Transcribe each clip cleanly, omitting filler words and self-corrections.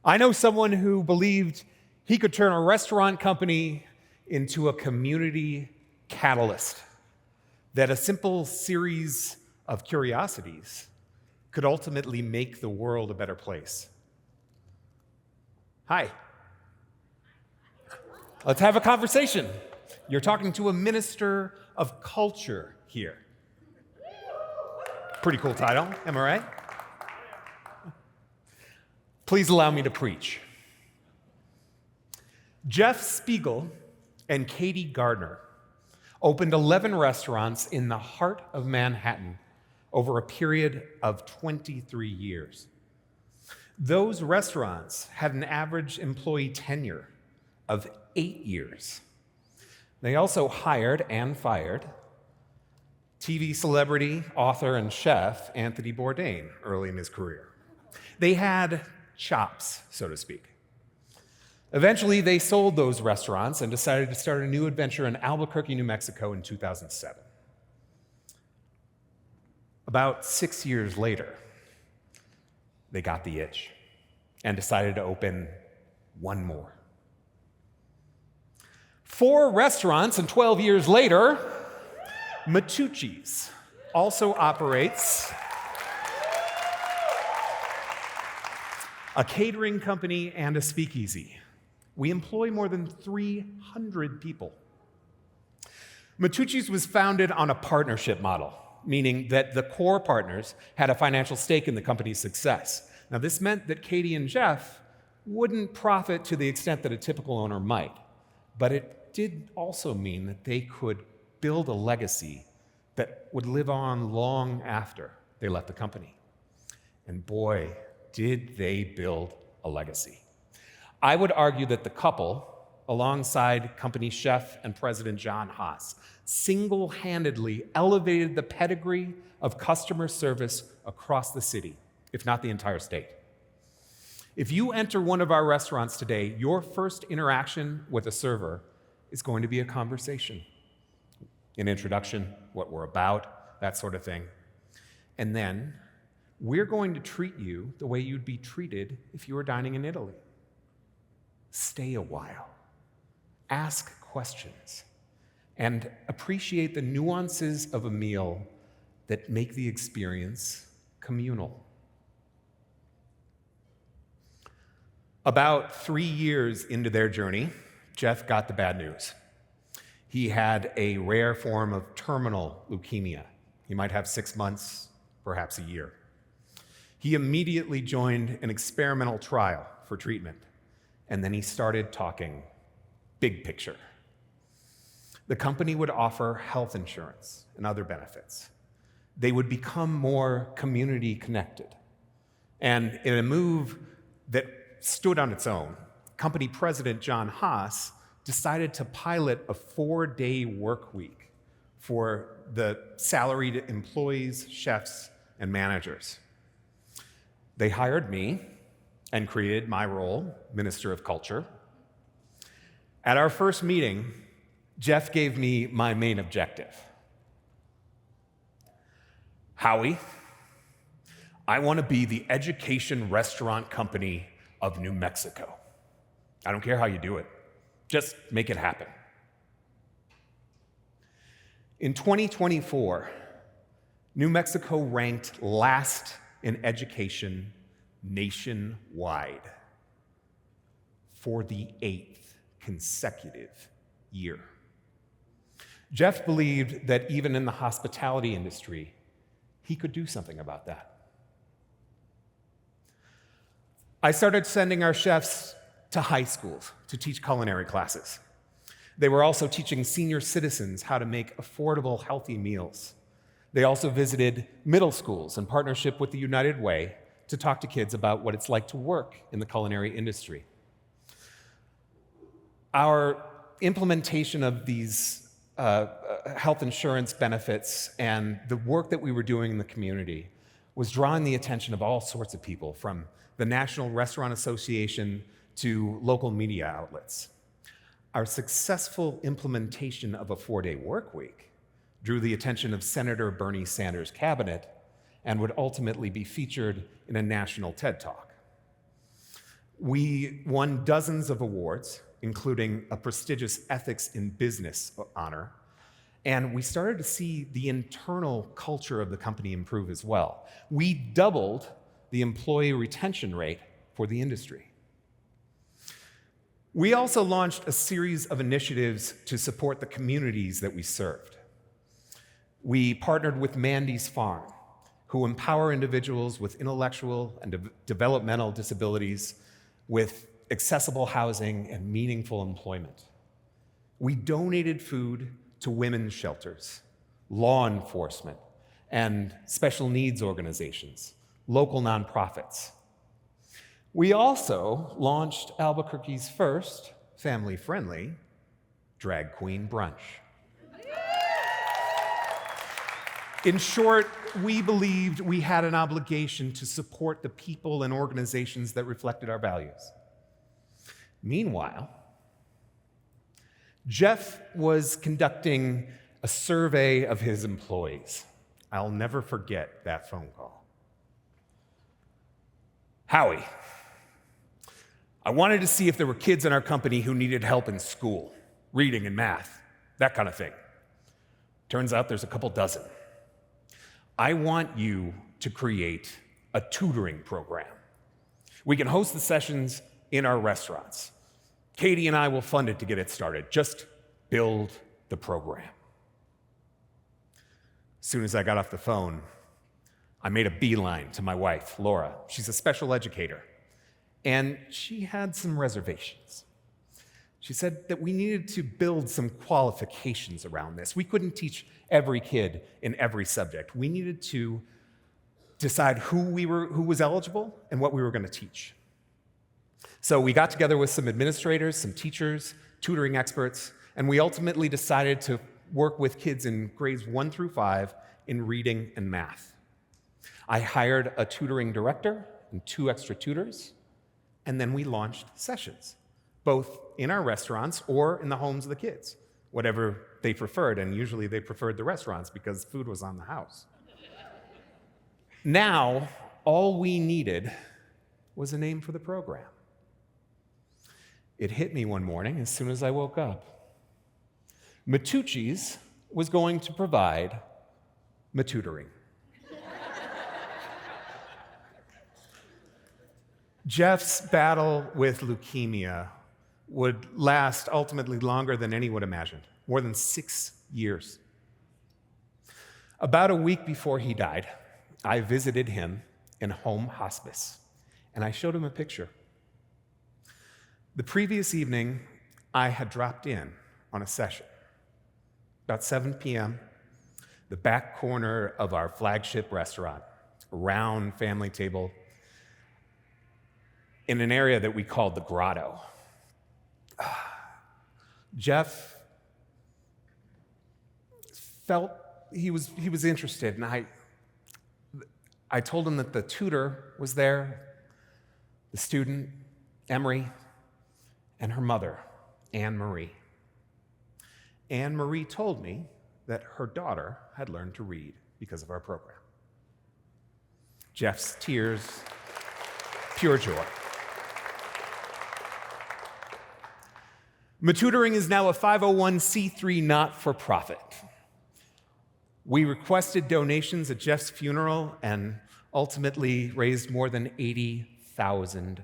I know someone who believed he could turn a restaurant company into a community catalyst, that a simple series of curiosities could ultimately make the world a better place. Hi. Let's have a conversation. You're talking to a minister of culture here. Pretty cool title, am I right? Please allow me to preach. Jeff Spiegel and Katie Gardner opened 11 restaurants in the heart of Manhattan over a period of 23 years. Those restaurants had an average employee tenure of 8 years. They also hired and fired TV celebrity, author, and chef Anthony Bourdain early in his career. They had chops, so to speak. Eventually, they sold those restaurants and decided to start a new adventure in Albuquerque, New Mexico in 2007. About 6 years later, they got the itch and decided to open one more. 4 restaurants, and 12 years later, Matuchi's also operates a catering company and a speakeasy. We employ more than 300 people. Matuchi's was founded on a partnership model, meaning that the core partners had a financial stake in the company's success. Now, this meant that Katie and Jeff wouldn't profit to the extent that a typical owner might, but it did also mean that they could build a legacy that would live on long after they left the company. And boy, did they build a legacy. I would argue that the couple, alongside company chef and president John Haas, single-handedly elevated the pedigree of customer service across the city, if not the entire state. If you enter one of our restaurants today, your first interaction with a server is going to be a conversation, an introduction, what we're about, that sort of thing. And then we're going to treat you the way you'd be treated if you were dining in Italy. Stay a while, ask questions, and appreciate the nuances of a meal that make the experience communal. About 3 years into their journey, Jeff got the bad news. He had a rare form of terminal leukemia. He might have 6 months, perhaps a year. He immediately joined an experimental trial for treatment, and then he started talking big picture. The company would offer health insurance and other benefits. They would become more community connected. And in a move that stood on its own, company president John Haas decided to pilot a 4-day work week for the salaried employees, chefs, and managers. They hired me and created my role, Minister of Culture. At our first meeting, Jeff gave me my main objective. Howie, I want to be the education restaurant company of New Mexico. I don't care how you do it. Just make it happen. In 2024, New Mexico ranked last in education nationwide for the 8th consecutive year. Jeff believed that even in the hospitality industry, he could do something about that. I started sending our chefs to high schools to teach culinary classes. They were also teaching senior citizens how to make affordable, healthy meals. They also visited middle schools in partnership with the United Way to talk to kids about what it's like to work in the culinary industry. Our implementation of these health insurance benefits and the work that we were doing in the community was drawing the attention of all sorts of people, from the National Restaurant Association to local media outlets. Our successful implementation of a 4-day work week drew the attention of Senator Bernie Sanders' cabinet and would ultimately be featured in a national TED Talk. We won dozens of awards, including a prestigious Ethics in Business honor, and we started to see the internal culture of the company improve as well. We doubled the employee retention rate for the industry. We also launched a series of initiatives to support the communities that we served. We partnered with Mandy's Farm, who empower individuals with intellectual and developmental disabilities with accessible housing and meaningful employment. We donated food to women's shelters, law enforcement, and special needs organizations, local nonprofits. We also launched Albuquerque's first family-friendly drag queen brunch. In short, we believed we had an obligation to support the people and organizations that reflected our values. Meanwhile, Jeff was conducting a survey of his employees. I'll never forget that phone call. Howie, I wanted to see if there were kids in our company who needed help in school, reading and math, that kind of thing. Turns out there's a couple dozen. I want you to create a tutoring program. We can host the sessions in our restaurants. Katie and I will fund it to get it started. Just build the program. As soon as I got off the phone, I made a beeline to my wife, Laura. She's a special educator, and she had some reservations. She said that we needed to build some qualifications around this. We couldn't teach every kid in every subject. We needed to decide who was eligible and what we were going to teach. So we got together with some administrators, some teachers, tutoring experts, and we ultimately decided to work with kids in grades 1 through 5 in reading and math. I hired a tutoring director and 2 extra tutors, and then we launched sessions, both in our restaurants or in the homes of the kids, whatever they preferred, and usually they preferred the restaurants because food was on the house. Now, all we needed was a name for the program. It hit me one morning as soon as I woke up. Matuchi's was going to provide Matutoring. Jeff's battle with leukemia would last ultimately longer than any would imagine, more than 6 years. About a week before he died, I visited him in home hospice, and I showed him a picture. The previous evening, I had dropped in on a session. About 7 p.m., the back corner of our flagship restaurant, a round family table, in an area that we called the Grotto. Jeff felt he was interested, and I told him that the tutor was there, the student, Emery, and her mother, Anne Marie. Anne Marie told me that her daughter had learned to read because of our program. Jeff's tears, pure joy. Matutoring is now a 501c3 not-for-profit. We requested donations at Jeff's funeral and ultimately raised more than $80,000.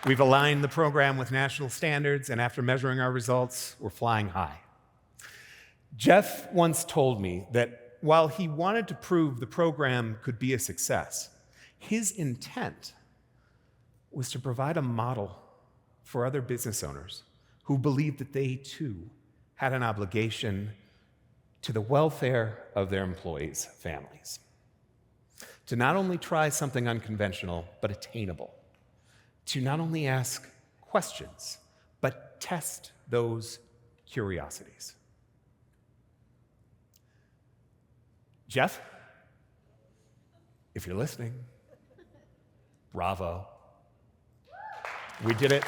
We've aligned the program with national standards, and after measuring our results, we're flying high. Jeff once told me that while he wanted to prove the program could be a success, his intent was to provide a model for other business owners who believed that they too had an obligation to the welfare of their employees' families. To not only try something unconventional, but attainable. To not only ask questions, but test those curiosities. Jeff, if you're listening, bravo. We did it.